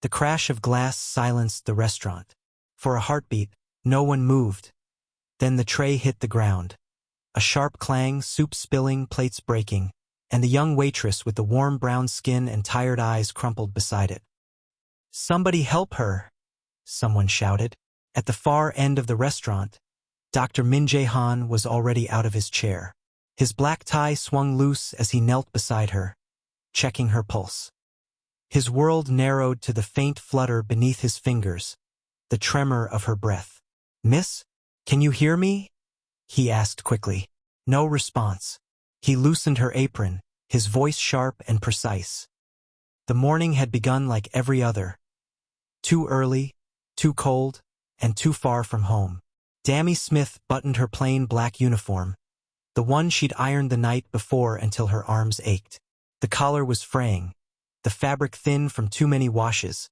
The crash of glass silenced the restaurant. For a heartbeat, no one moved. Then the tray hit the ground. A sharp clang, soup spilling, plates breaking, and the young waitress with the warm brown skin and tired eyes crumpled beside it. "Somebody help her!" someone shouted. At the far end of the restaurant, Dr. Min-jae Han was already out of his chair. His black tie swung loose as he knelt beside her, checking her pulse. His world narrowed to the faint flutter beneath his fingers, the tremor of her breath. "Miss, can you hear me?" he asked quickly. No response. He loosened her apron, his voice sharp and precise. The morning had begun like every other. Too early, too cold, and too far from home. Dami Smith buttoned her plain black uniform, the one she'd ironed the night before until her arms ached. The collar was fraying, the fabric thin from too many washes,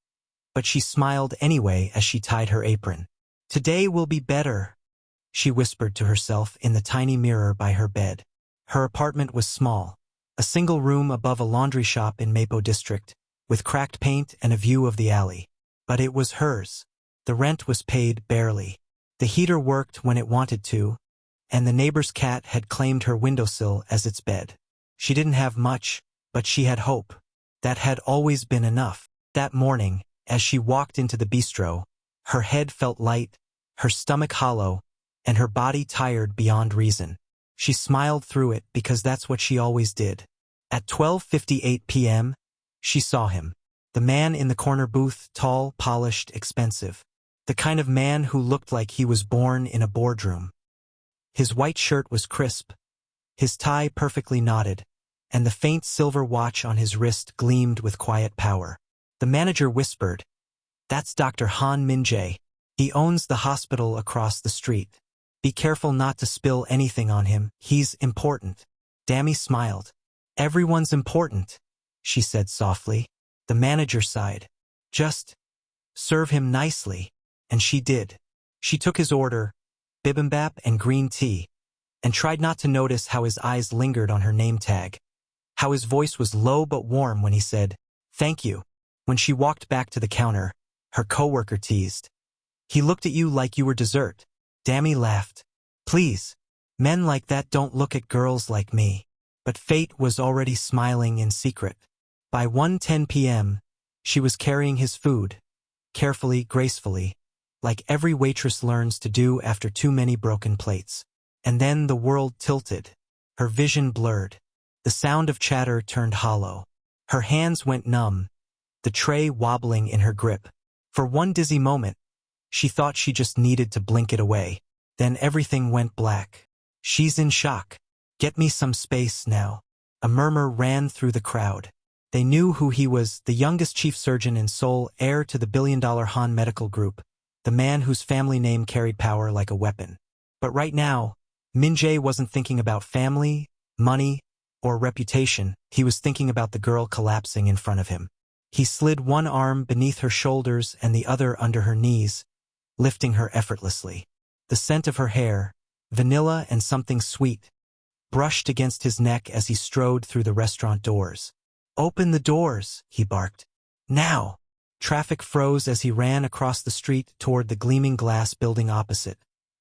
but she smiled anyway as she tied her apron. "Today will be better," she whispered to herself in the tiny mirror by her bed. Her apartment was small, a single room above a laundry shop in Mapo District, with cracked paint and a view of the alley. But it was hers. The rent was paid barely. The heater worked when it wanted to, and the neighbor's cat had claimed her windowsill as its bed. She didn't have much, but she had hope. That had always been enough. That morning, as she walked into the bistro, her head felt light, her stomach hollow, and her body tired beyond reason. She smiled through it because that's what she always did. At 12:58 p.m., she saw him. The man in the corner booth, tall, polished, expensive. The kind of man who looked like he was born in a boardroom. His white shirt was crisp, his tie perfectly knotted, and the faint silver watch on his wrist gleamed with quiet power. The manager whispered, "That's Dr. Han Min-jae. He owns the hospital across the street. Be careful not to spill anything on him. He's important." Dami smiled. "Everyone's important," she said softly. The manager sighed. "Just serve him nicely." And she did. She took his order, bibimbap and green tea, and tried not to notice how his eyes lingered on her name tag, how his voice was low but warm when he said, "Thank you." When she walked back to the counter, her coworker teased, "He looked at you like you were dessert." Dami laughed. "Please, men like that don't look at girls like me." But fate was already smiling in secret. By 1:10 p.m., she was carrying his food, carefully, gracefully, like every waitress learns to do after too many broken plates. And then the world tilted. Her vision blurred. The sound of chatter turned hollow. Her hands went numb, the tray wobbling in her grip. For one dizzy moment, she thought she just needed to blink it away. Then everything went black. "She's in shock. Get me some space now." A murmur ran through the crowd. They knew who he was, the youngest chief surgeon in Seoul, heir to the billion-dollar Han Medical Group, the man whose family name carried power like a weapon. But right now, Min-jae wasn't thinking about family, money, or reputation. He was thinking about the girl collapsing in front of him. He slid one arm beneath her shoulders and the other under her knees, lifting her effortlessly. The scent of her hair, vanilla and something sweet, brushed against his neck as he strode through the restaurant doors. "Open the doors," he barked. "Now!" Traffic froze as he ran across the street toward the gleaming glass building opposite,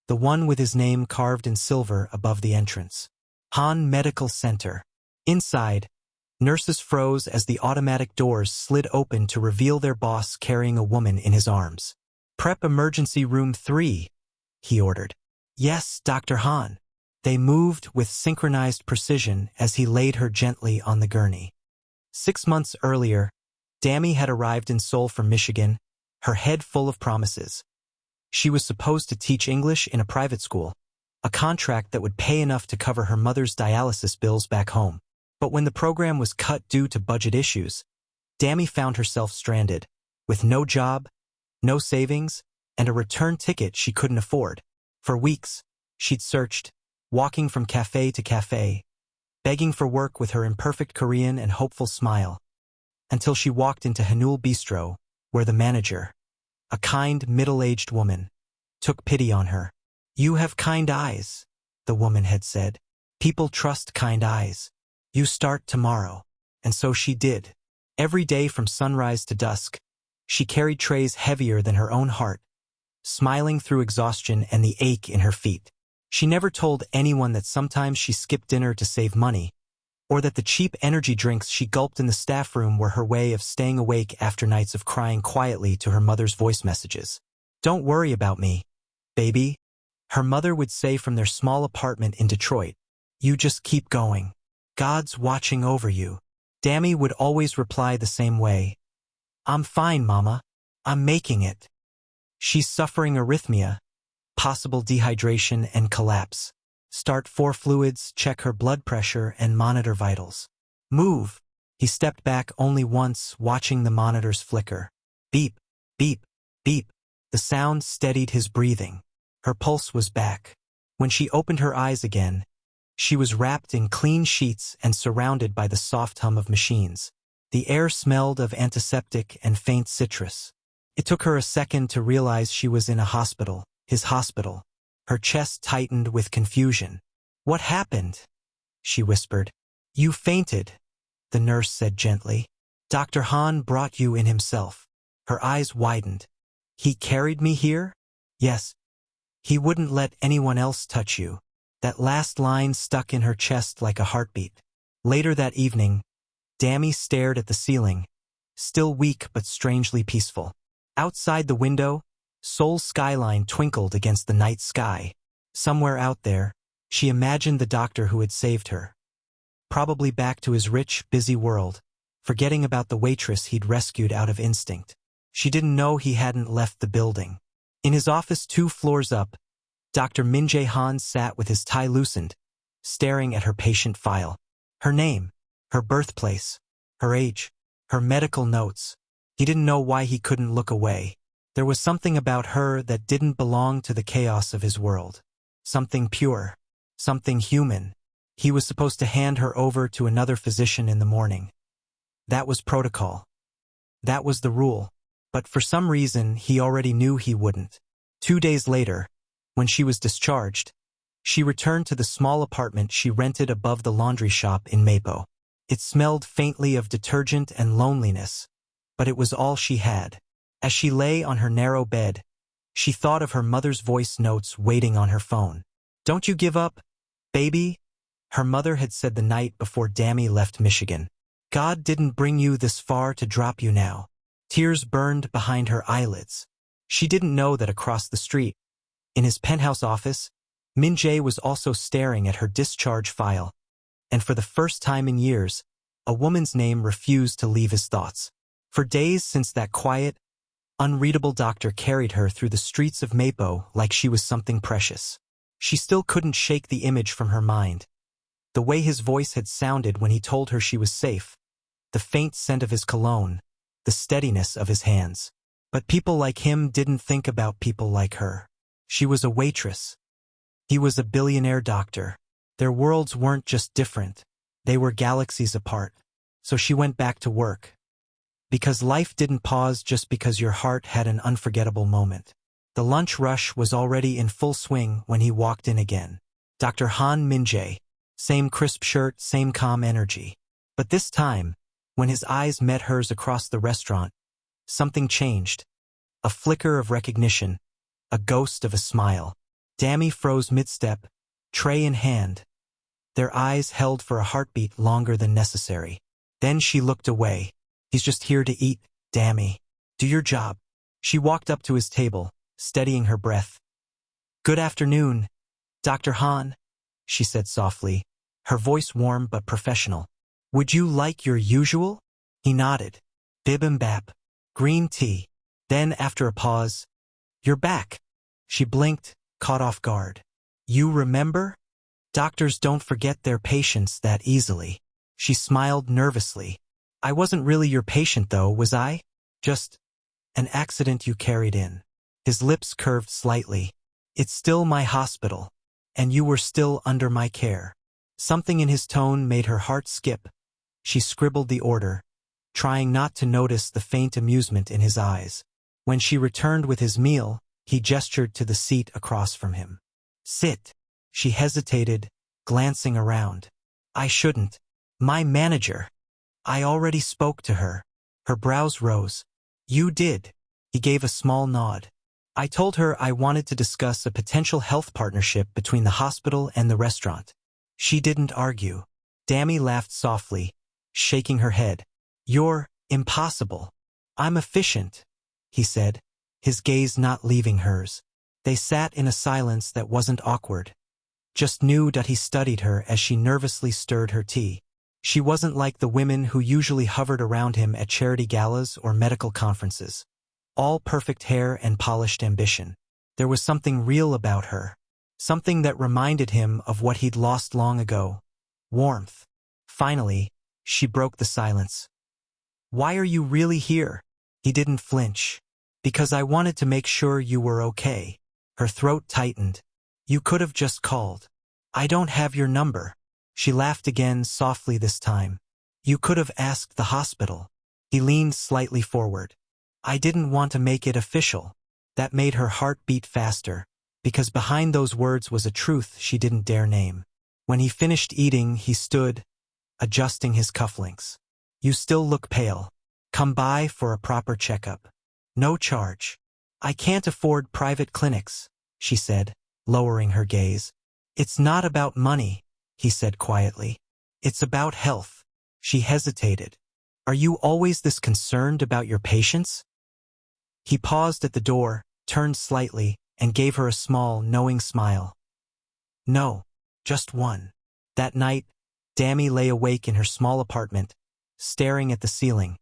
the one with his name carved in silver above the entrance. Han Medical Center. Inside, nurses froze as the automatic doors slid open to reveal their boss carrying a woman in his arms. "Prep emergency room 3, he ordered. "Yes, Dr. Han." They moved with synchronized precision as he laid her gently on the gurney. 6 months earlier, Dami had arrived in Seoul from Michigan, her head full of promises. She was supposed to teach English in a private school, a contract that would pay enough to cover her mother's dialysis bills back home. But when the program was cut due to budget issues, Dami found herself stranded, with no job, no savings, and a return ticket she couldn't afford. For weeks, she'd searched, walking from cafe to cafe, begging for work with her imperfect Korean and hopeful smile, until she walked into Hanul Bistro, where the manager, a kind, middle-aged woman, took pity on her. "You have kind eyes," the woman had said. "People trust kind eyes. You start tomorrow." And so she did. Every day from sunrise to dusk, She carried trays heavier than her own heart, smiling through exhaustion and the ache in her feet. She never told anyone that sometimes she skipped dinner to save money, or that the cheap energy drinks she gulped in the staff room were her way of staying awake after nights of crying quietly to her mother's voice messages. "Don't worry about me, baby," her mother would say from their small apartment in Detroit. "You just keep going. God's watching over you." Dami would always reply the same way. "I'm fine, Mama. I'm making it." She's suffering arrhythmia, possible dehydration and collapse. Start 4 fluids, check her blood pressure, and monitor vitals. Move. He stepped back only once, watching the monitors flicker. Beep, beep, beep. The sound steadied his breathing. Her pulse was back. When she opened her eyes again, she was wrapped in clean sheets and surrounded by the soft hum of machines. The air smelled of antiseptic and faint citrus. It took her a second to realize she was in a hospital, his hospital. Her chest tightened with confusion. "What happened?" she whispered. "You fainted," the nurse said gently. "Dr. Hahn brought you in himself." Her eyes widened. "He carried me here?" "Yes. He wouldn't let anyone else touch you." That last line stuck in her chest like a heartbeat. Later that evening, Dami stared at the ceiling, still weak but strangely peaceful. Outside the window, Seoul's skyline twinkled against the night sky. Somewhere out there, she imagined the doctor who had saved her. Probably back to his rich, busy world, forgetting about the waitress he'd rescued out of instinct. She didn't know he hadn't left the building. In his office 2 floors up, Dr. Min-jae Han sat with his tie loosened, staring at her patient file. Her name, her birthplace, her age, her medical notes. He didn't know why he couldn't look away. There was something about her that didn't belong to the chaos of his world. Something pure, something human. He was supposed to hand her over to another physician in the morning. That was protocol. That was the rule. But for some reason, he already knew he wouldn't. 2 days later, when she was discharged, she returned to the small apartment she rented above the laundry shop in Mapo. It smelled faintly of detergent and loneliness, but it was all she had. As she lay on her narrow bed, she thought of her mother's voice notes waiting on her phone. "Don't you give up, baby," her mother had said the night before Dami left Michigan. "God didn't bring you this far to drop you now." Tears burned behind her eyelids. She didn't know that across the street, in his penthouse office, Min-jae was also staring at her discharge file, and for the first time in years, a woman's name refused to leave his thoughts. For days since that quiet, unreadable doctor carried her through the streets of Mapo like she was something precious. She still couldn't shake the image from her mind. The way his voice had sounded when he told her she was safe, the faint scent of his cologne, the steadiness of his hands. But people like him didn't think about people like her. She was a waitress. He was a billionaire doctor. Their worlds weren't just different, they were galaxies apart. So she went back to work. Because life didn't pause just because your heart had an unforgettable moment. The lunch rush was already in full swing when he walked in again. Dr. Han Min-jae, same crisp shirt, same calm energy. But this time, when his eyes met hers across the restaurant, something changed. A flicker of recognition, a ghost of a smile. Dami froze mid-step, tray in hand. Their eyes held for a heartbeat longer than necessary. Then she looked away. "He's just here to eat, Dami. Do your job." She walked up to his table, steadying her breath. "Good afternoon, Dr. Han," she said softly, her voice warm but professional. "Would you like your usual?" He nodded. "Bibimbap, green tea." Then, after a pause, "You're back." She blinked, caught off guard. "You remember? Doctors don't forget their patients that easily." She smiled nervously. "I wasn't really your patient though, was I? Just an accident you carried in." His lips curved slightly. "It's still my hospital, and you were still under my care." Something in his tone made her heart skip. She scribbled the order, trying not to notice the faint amusement in his eyes. When she returned with his meal, he gestured to the seat across from him. "Sit." She hesitated, glancing around. "I shouldn't. My manager." "I already spoke to her." Her brows rose. You did. He gave a small nod. I told her I wanted to discuss a potential health partnership between the hospital and the restaurant. She didn't argue. Dami laughed softly, shaking her head. You're impossible. I'm efficient, he said, his gaze not leaving hers. They sat in a silence that wasn't awkward. Just knew that he studied her as she nervously stirred her tea. She wasn't like the women who usually hovered around him at charity galas or medical conferences. All perfect hair and polished ambition. There was something real about her. Something that reminded him of what he'd lost long ago. Warmth. Finally, she broke the silence. Why are you really here? He didn't flinch. Because I wanted to make sure you were okay. Her throat tightened. You could have just called. I don't have your number. She laughed again, softly this time. You could have asked the hospital. He leaned slightly forward. I didn't want to make it official. That made her heart beat faster, because behind those words was a truth she didn't dare name. When he finished eating, he stood, adjusting his cufflinks. You still look pale. Come by for a proper checkup. No charge. I can't afford private clinics, she said, lowering her gaze. It's not about money, he said quietly. It's about health. She hesitated. Are you always this concerned about your patients? He paused at the door, turned slightly, and gave her a small, knowing smile. No, just one. That night, Dami lay awake in her small apartment, staring at the ceiling.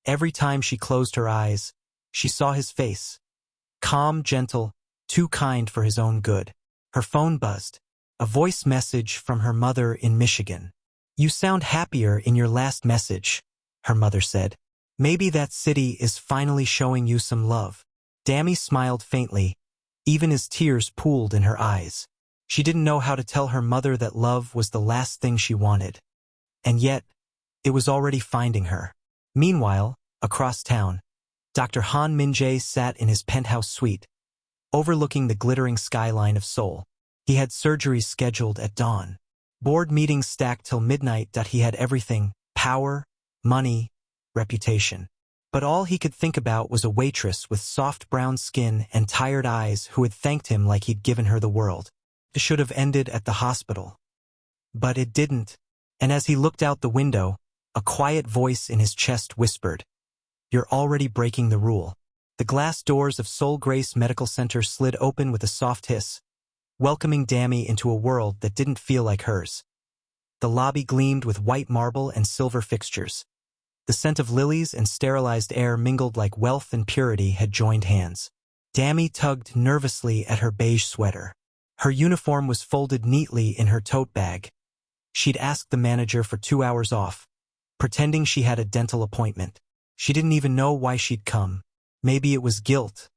Every time she closed her eyes, she saw his face. Calm, gentle, too kind for his own good. Her phone buzzed. A voice message from her mother in Michigan. You sound happier in your last message, her mother said. Maybe that city is finally showing you some love. Dami smiled faintly, even as tears pooled in her eyes. She didn't know how to tell her mother that love was the last thing she wanted. And yet, it was already finding her. Meanwhile, across town, Dr. Han Min-jae sat in his penthouse suite, overlooking the glittering skyline of Seoul. He had surgeries scheduled at dawn. Board meetings stacked till midnight. That he had everything: power, money, reputation. But all he could think about was a waitress with soft brown skin and tired eyes who had thanked him like he'd given her the world. It should have ended at the hospital. But it didn't. And as he looked out the window, a quiet voice in his chest whispered, You're already breaking the rule. The glass doors of Seoul Grace Medical Center slid open with a soft hiss, welcoming Dami into a world that didn't feel like hers. The lobby gleamed with white marble and silver fixtures. The scent of lilies and sterilized air mingled like wealth and purity had joined hands. Dami tugged nervously at her beige sweater. Her uniform was folded neatly in her tote bag. She'd asked the manager for 2 hours off, pretending she had a dental appointment. She didn't even know why she'd come. Maybe it was guilt.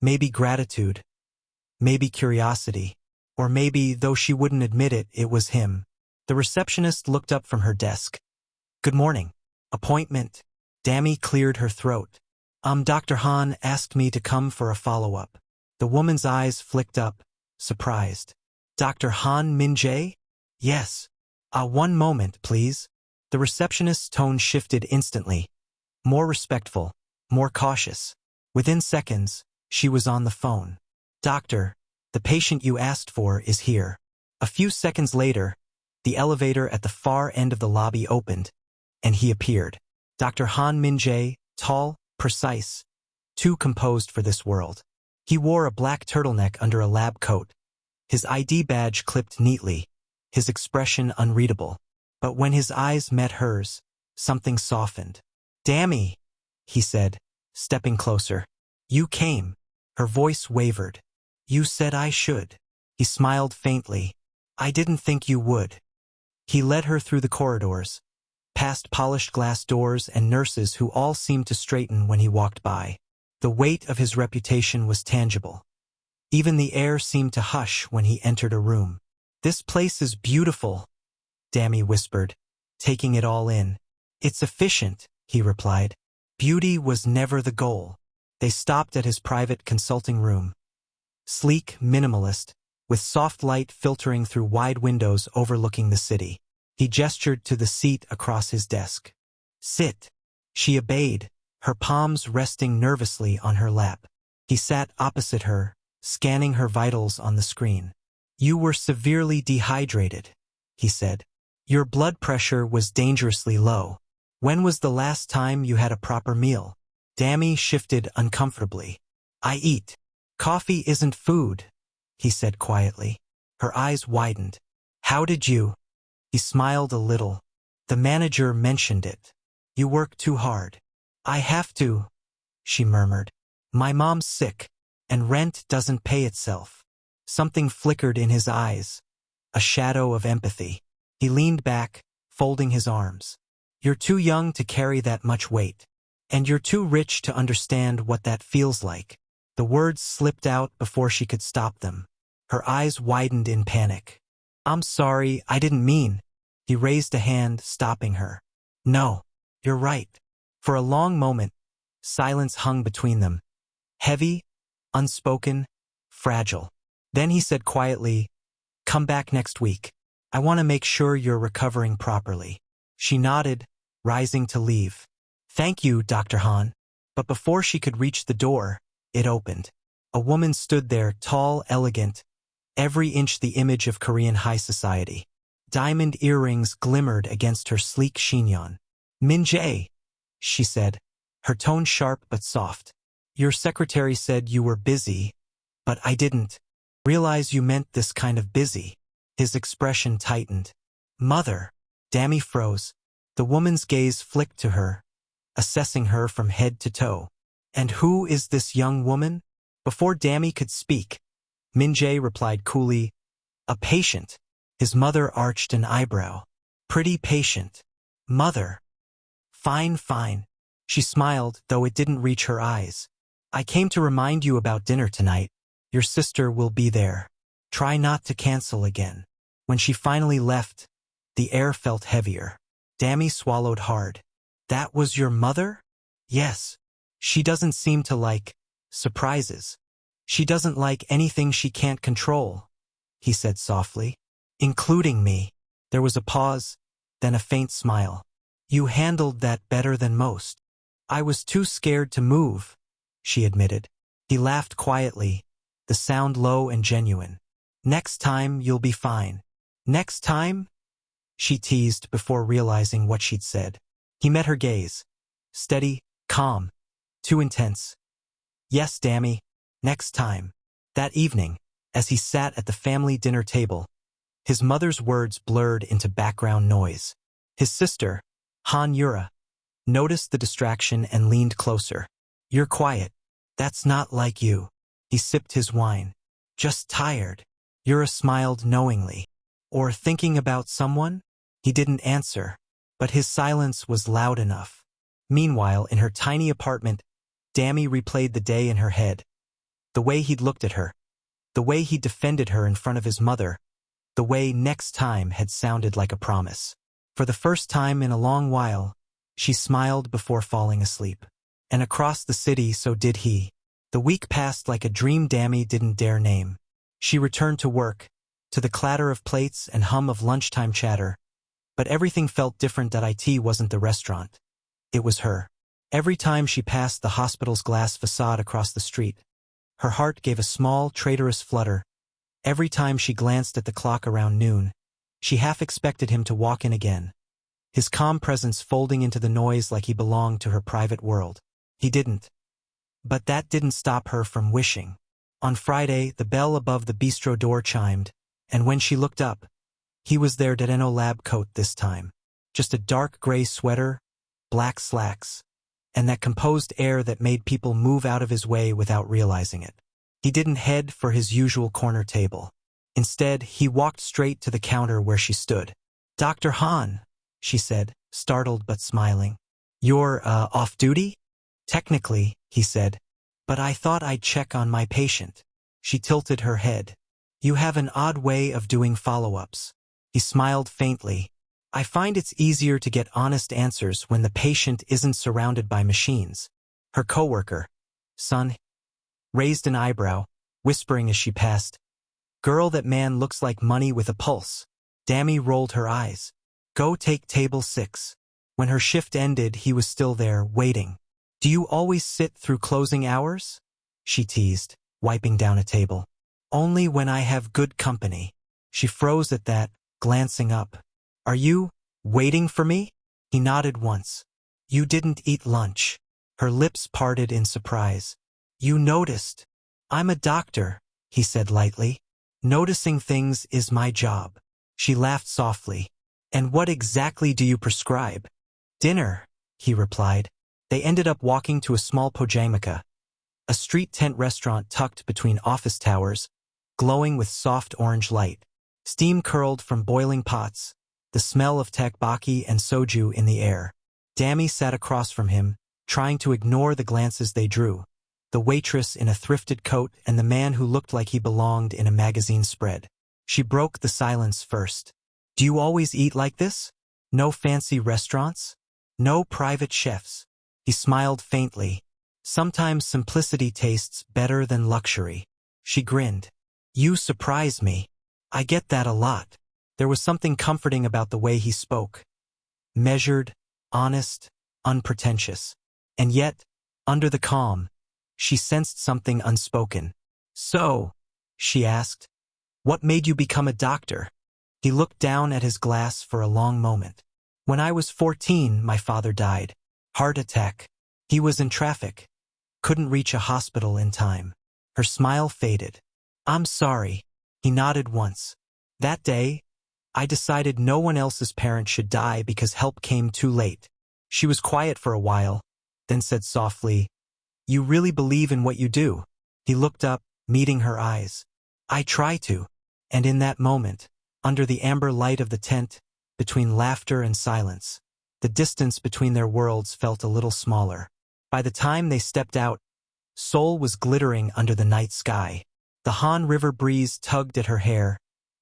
Maybe gratitude. Maybe curiosity. Or maybe, though she wouldn't admit it, it was him. The receptionist looked up from her desk. Good morning. Appointment. Dami cleared her throat. Dr. Han asked me to come for a follow-up. The woman's eyes flicked up, surprised. Dr. Han Min-jae? Yes. One moment, please. The receptionist's tone shifted instantly. More respectful, more cautious. Within seconds, she was on the phone. Doctor, the patient you asked for is here. A few seconds later, the elevator at the far end of the lobby opened, and he appeared. Dr. Han Min-jae, tall, precise, too composed for this world. He wore a black turtleneck under a lab coat, his ID badge clipped neatly, his expression unreadable. But when his eyes met hers, something softened. Dami, he said, stepping closer. You came. Her voice wavered. You said I should. He smiled faintly. I didn't think you would. He led her through the corridors, past polished glass doors and nurses who all seemed to straighten when he walked by. The weight of his reputation was tangible. Even the air seemed to hush when he entered a room. This place is beautiful, Dami whispered, taking it all in. It's efficient, he replied. Beauty was never the goal. They stopped at his private consulting room. Sleek, minimalist, with soft light filtering through wide windows overlooking the city. He gestured to the seat across his desk. Sit. She obeyed, her palms resting nervously on her lap. He sat opposite her, scanning her vitals on the screen. "You were severely dehydrated," he said. "Your blood pressure was dangerously low. When was the last time you had a proper meal?" Dami shifted uncomfortably. "I eat. Coffee isn't food," he said quietly. Her eyes widened. "How did you?" He smiled a little. "The manager mentioned it. You work too hard." "I have to," she murmured. "My mom's sick, and rent doesn't pay itself." Something flickered in his eyes, a shadow of empathy. He leaned back, folding his arms. "You're too young to carry that much weight. And you're too rich to understand what that feels like." The words slipped out before she could stop them. Her eyes widened in panic. "I'm sorry, I didn't mean." He raised a hand, stopping her. "No, you're right." For a long moment, silence hung between them. Heavy, unspoken, fragile. Then he said quietly, "Come back next week. I want to make sure you're recovering properly." She nodded, rising to leave. "Thank you, Dr. Han." But before she could reach the door, it opened. A woman stood there, tall, elegant, every inch the image of Korean high society. Diamond earrings glimmered against her sleek chignon. "Min-jae," she said, her tone sharp but soft. "Your secretary said you were busy, but I didn't realize you meant this kind of busy." His expression tightened. "Mother." Dami froze. The woman's gaze flicked to her, assessing her from head to toe. "And who is this young woman?" Before Dami could speak, Min-jae replied coolly, "A patient." His mother arched an eyebrow. "Pretty patient." "Mother." "Fine, fine." She smiled, though it didn't reach her eyes. "I came to remind you about dinner tonight. Your sister will be there. Try not to cancel again." When she finally left, the air felt heavier. Dami swallowed hard. "That was your mother?" "Yes. She doesn't seem to like surprises. She doesn't like anything she can't control," he said softly. "Including me." There was a pause, then a faint smile. "You handled that better than most." "I was too scared to move," she admitted. He laughed quietly, the sound low and genuine. "Next time you'll be fine." "Next time?" she teased before realizing what she'd said. He met her gaze. Steady, calm, too intense. "Yes, Dami, next time." That evening, as he sat at the family dinner table, his mother's words blurred into background noise. His sister, Han Yura, noticed the distraction and leaned closer. "You're quiet. That's not like you." He sipped his wine. "Just tired." Yura smiled knowingly. "Or thinking about someone?" He didn't answer, but his silence was loud enough. Meanwhile, in her tiny apartment, Dami replayed the day in her head. The way he'd looked at her, the way he defended her in front of his mother, the way "next time" had sounded like a promise. For the first time in a long while, she smiled before falling asleep. And across the city, so did he. The week passed like a dream Dami didn't dare name. She returned to work, to the clatter of plates and hum of lunchtime chatter. But everything felt different. It wasn't the restaurant. It was her. Every time she passed the hospital's glass facade across the street, her heart gave a small, traitorous flutter. Every time she glanced at the clock around noon, she half expected him to walk in again, his calm presence folding into the noise like he belonged to her private world. He didn't. But that didn't stop her from wishing. On Friday, the bell above the bistro door chimed, and when she looked up, he was there, Dereno lab coat this time. Just a dark gray sweater, black slacks, and that composed air that made people move out of his way without realizing it. He didn't head for his usual corner table. Instead, he walked straight to the counter where she stood. "Dr. Han," she said, startled but smiling. "You're, off duty?" "Technically," he said, "but I thought I'd check on my patient." She tilted her head. "You have an odd way of doing follow-ups." He smiled faintly. "I find it's easier to get honest answers when the patient isn't surrounded by machines." Her coworker, Sun, raised an eyebrow, whispering as she passed, "Girl, that man looks like money with a pulse." Dami rolled her eyes. "Go take table 6. When her shift ended, he was still there, waiting. Do you always sit through closing hours? She teased, wiping down a table. Only when I have good company. She froze at that, glancing up. Are you waiting for me? He nodded once. You didn't eat lunch. Her lips parted in surprise. You noticed. I'm a doctor, he said lightly. Noticing things is my job. She laughed softly. And what exactly do you prescribe? Dinner, he replied. They ended up walking to a small pojamika, a street tent restaurant tucked between office towers, glowing with soft orange light. Steam curled from boiling pots, the smell of teppanyaki and soju in the air. Dami sat across from him, trying to ignore the glances they drew. The waitress in a thrifted coat and the man who looked like he belonged in a magazine spread. She broke the silence first. Do you always eat like this? No fancy restaurants? No private chefs? He smiled faintly. Sometimes simplicity tastes better than luxury. She grinned. You surprise me. I get that a lot. There was something comforting about the way he spoke. Measured, honest, unpretentious. And yet, under the calm, she sensed something unspoken. So, she asked, what made you become a doctor? He looked down at his glass for a long moment. When I was 14, my father died. Heart attack. He was in traffic. Couldn't reach a hospital in time. Her smile faded. I'm sorry. He nodded once. That day, I decided no one else's parent should die because help came too late. She was quiet for a while, then said softly, You really believe in what you do? He looked up, meeting her eyes. I try to. And in that moment, under the amber light of the tent, between laughter and silence, the distance between their worlds felt a little smaller. By the time they stepped out, Seoul was glittering under the night sky. The Han River breeze tugged at her hair,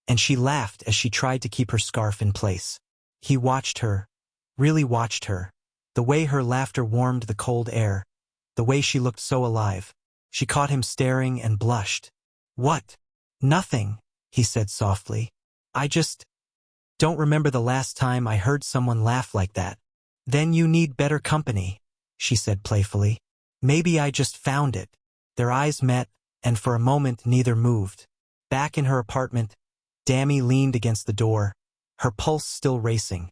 and she laughed as she tried to keep her scarf in place. He watched her, really watched her, the way her laughter warmed the cold air, the way she looked so alive. She caught him staring and blushed. What? Nothing, he said softly. I just don't remember the last time I heard someone laugh like that. Then you need better company, she said playfully. Maybe I just found it. Their eyes met, and for a moment neither moved. Back in her apartment, Dami leaned against the door, her pulse still racing.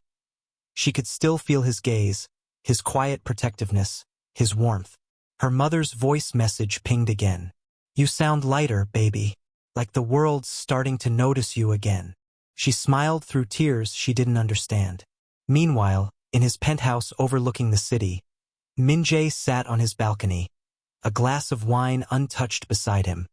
She could still feel his gaze, his quiet protectiveness, his warmth. Her mother's voice message pinged again. You sound lighter, baby. Like the world's starting to notice you again. She smiled through tears she didn't understand. Meanwhile, in his penthouse overlooking the city, Min-jae sat on his balcony, a glass of wine untouched beside him.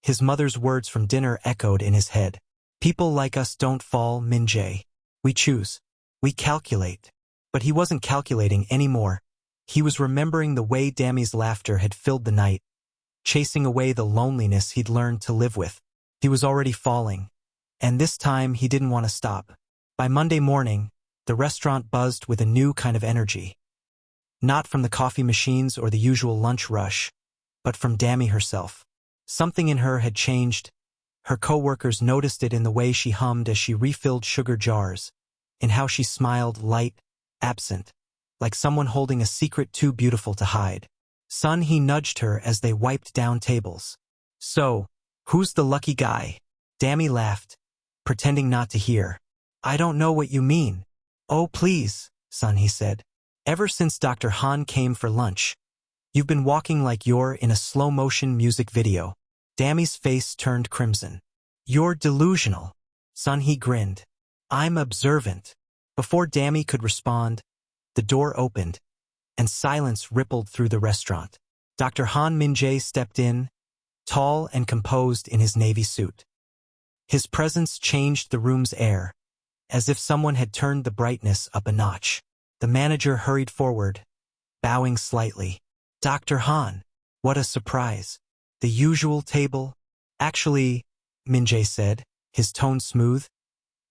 His mother's words from dinner echoed in his head. People like us don't fall, Min-jae. We choose. We calculate. But he wasn't calculating anymore. He was remembering the way Dami's laughter had filled the night, chasing away the loneliness he'd learned to live with. He was already falling, and this time he didn't want to stop. By Monday morning, the restaurant buzzed with a new kind of energy. Not from the coffee machines or the usual lunch rush, but from Dami herself. Something in her had changed. Her co-workers noticed it in the way she hummed as she refilled sugar jars, in how she smiled light, absent, like someone holding a secret too beautiful to hide. Son, he nudged her as they wiped down tables. So, who's the lucky guy? Dami laughed, pretending not to hear. I don't know what you mean. Oh, please, son, he said. Ever since Dr. Han came for lunch, you've been walking like you're in a slow-motion music video. Dami's face turned crimson. You're delusional. Son, he grinned. I'm observant. Before Dami could respond, the door opened, and silence rippled through the restaurant. Dr. Han Min-jae stepped in, tall and composed in his navy suit. His presence changed the room's air, as if someone had turned the brightness up a notch. The manager hurried forward, bowing slightly. Dr. Han, what a surprise. The usual table? Actually, Min-jae said, his tone smooth.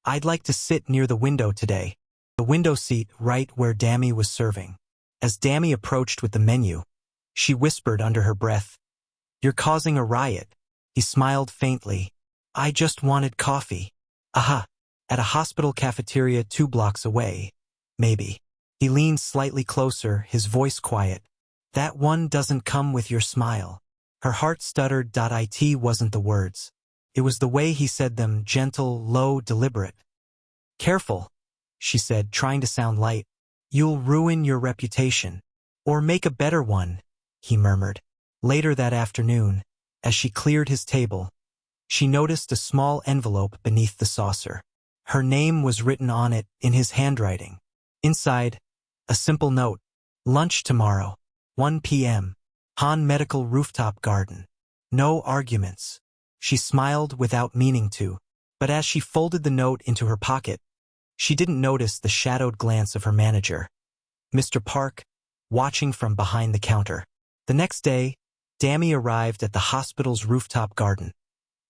I'd like to sit near the window today. The window seat right where Dami was serving. As Dami approached with the menu, she whispered under her breath, You're causing a riot. He smiled faintly. I just wanted coffee. Aha, at a hospital cafeteria 2 blocks away. Maybe. He leaned slightly closer, his voice quiet. That one doesn't come with your smile. Her heart stuttered. It wasn't the words. It was the way he said them, gentle, low, deliberate. Careful, she said, trying to sound light. You'll ruin your reputation. Or make a better one, he murmured. Later that afternoon, as she cleared his table, she noticed a small envelope beneath the saucer. Her name was written on it in his handwriting. Inside, a simple note. Lunch tomorrow, 1 p.m. Han Medical Rooftop Garden. No arguments. She smiled without meaning to, but as she folded the note into her pocket, she didn't notice the shadowed glance of her manager, Mr. Park, watching from behind the counter. The next day, Dami arrived at the hospital's rooftop garden,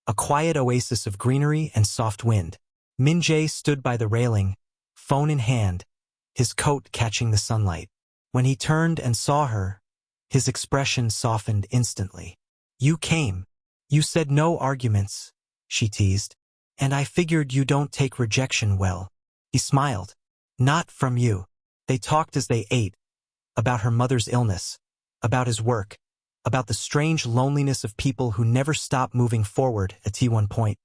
a quiet oasis of greenery and soft wind. Min-jae stood by the railing, phone in hand, his coat catching the sunlight. When he turned and saw her, his expression softened instantly. You came. You said no arguments, she teased. And I figured you don't take rejection well. He smiled. Not from you. They talked as they ate, about her mother's illness, about his work, about the strange loneliness of people who never stop moving forward. At one point,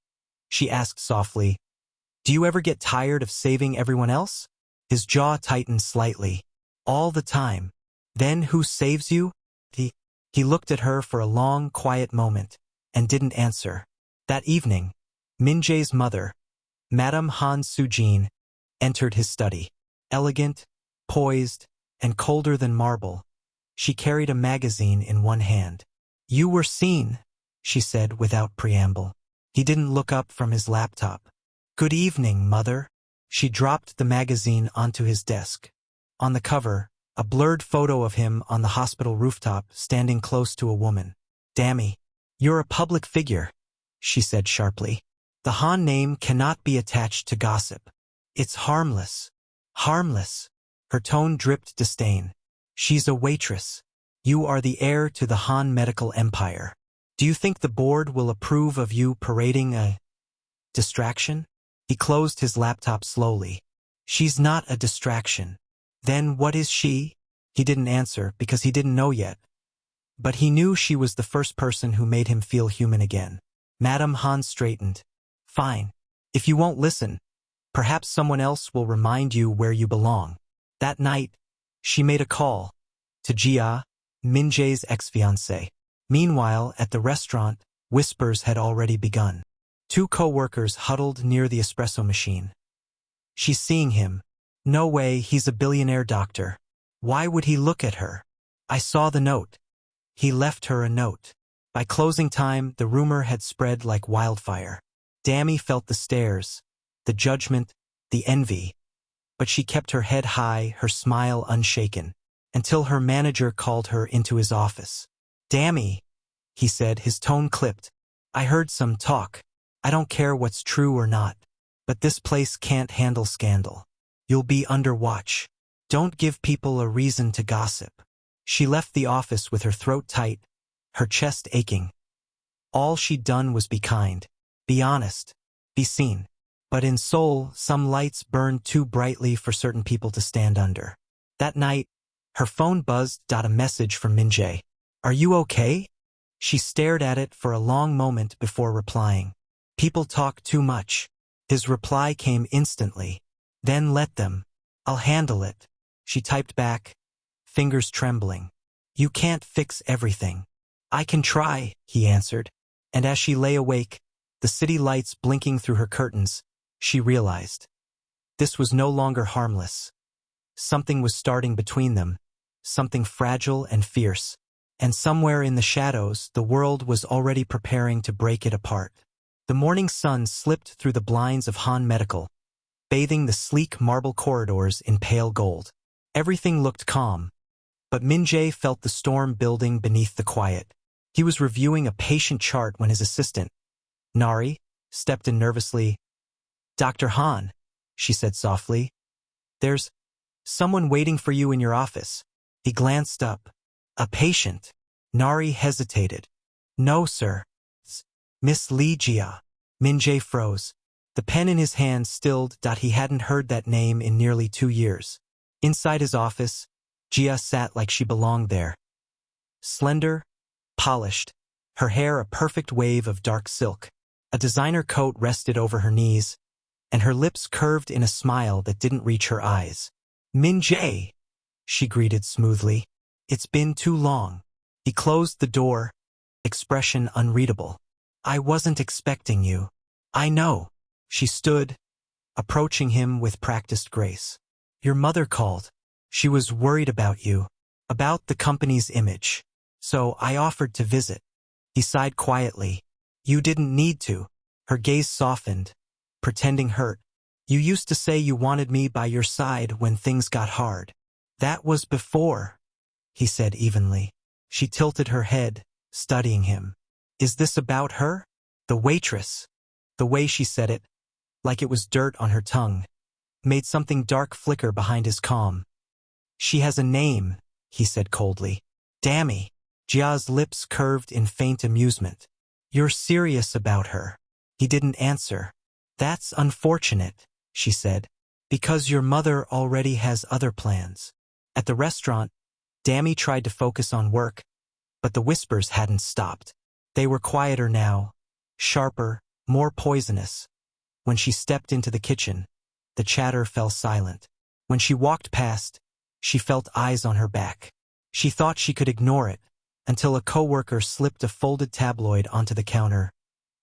she asked softly, do you ever get tired of saving everyone else? His jaw tightened slightly. All the time. Then who saves you? He looked at her for a long, quiet moment, and didn't answer. That evening, Min-jae's mother, Madame Han Soo-jin, entered his study. Elegant, poised, and colder than marble, she carried a magazine in one hand. You were seen, she said without preamble. He didn't look up from his laptop. Good evening, mother. She dropped the magazine onto his desk. On the cover, a blurred photo of him on the hospital rooftop standing close to a woman. Dami, you're a public figure, she said sharply. The Han name cannot be attached to gossip. It's harmless. Harmless. Her tone dripped disdain. She's a waitress. You are the heir to the Han medical empire. Do you think the board will approve of you parading a distraction? He closed his laptop slowly. She's not a distraction. Then what is she? He didn't answer because he didn't know yet. But he knew she was the first person who made him feel human again. Madame Han straightened. Fine. If you won't listen, perhaps someone else will remind you where you belong. That night, she made a call to Jia, Min-jae's ex-fiancé. Meanwhile, at the restaurant, whispers had already begun. Two co-workers huddled near the espresso machine. She's seeing him. No way, he's a billionaire doctor. Why would he look at her? I saw the note. He left her a note. By closing time, the rumor had spread like wildfire. Dami felt the stares, the judgment, the envy. But she kept her head high, her smile unshaken, until her manager called her into his office. Dami, he said, his tone clipped. I heard some talk. I don't care what's true or not. But this place can't handle scandal. You'll be under watch. Don't give people a reason to gossip. She left the office with her throat tight, her chest aching. All she'd done was be kind, be honest, be seen. But in Seoul, some lights burned too brightly for certain people to stand under. That night, her phone buzzed. A message from Min-jae. Are you okay? She stared at it for a long moment before replying. People talk too much. His reply came instantly. Then let them. I'll handle it. She typed back, fingers trembling. You can't fix everything. I can try, he answered. And as she lay awake, the city lights blinking through her curtains, she realized. This was no longer harmless. Something was starting between them, something fragile and fierce. And somewhere in the shadows, the world was already preparing to break it apart. The morning sun slipped through the blinds of Han Medical, bathing the sleek marble corridors in pale gold. Everything looked calm, but Min-jae felt the storm building beneath the quiet. He was reviewing a patient chart when his assistant, Nari, stepped in nervously. Dr. Han, she said softly, there's someone waiting for you in your office. He glanced up. A patient. Nari hesitated. No, sir. Miss Lee Jia. Min-jae froze. The pen in his hand stilled. He hadn't heard that name in nearly 2 years. Inside his office, Jia sat like she belonged there, slender, polished, her hair a perfect wave of dark silk. A designer coat rested over her knees, and her lips curved in a smile that didn't reach her eyes. "Min Jae," she greeted smoothly. "It's been too long." He closed the door, expression unreadable. "I wasn't expecting you." "I know." She stood, approaching him with practiced grace. "Your mother called. She was worried about you, about the company's image. So I offered to visit." He sighed quietly. "You didn't need to." Her gaze softened, pretending hurt. "You used to say you wanted me by your side when things got hard." "That was before," he said evenly. She tilted her head, studying him. "Is this about her?" "The waitress." The way she said it, like it was dirt on her tongue, made something dark flicker behind his calm. "She has a name," he said coldly. "Dami." Jia's lips curved in faint amusement. "You're serious about her?" He didn't answer. "That's unfortunate," she said, "because your mother already has other plans." At the restaurant, Dami tried to focus on work, but the whispers hadn't stopped. They were quieter now, sharper, more poisonous. When she stepped into the kitchen, the chatter fell silent. When she walked past, she felt eyes on her back. She thought she could ignore it, until a coworker slipped a folded tabloid onto the counter.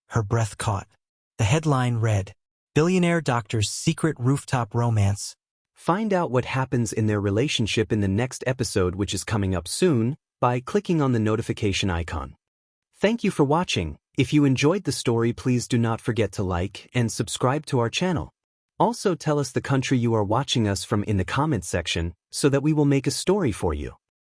Her breath caught. The headline read, "Billionaire Doctor's Secret Rooftop Romance." Find out what happens in their relationship in the next episode, which is coming up soon, by clicking on the notification icon. Thank you for watching. If you enjoyed the story, please do not forget to like and subscribe to our channel. Also tell us the country you are watching us from in the comments section so that we will make a story for you.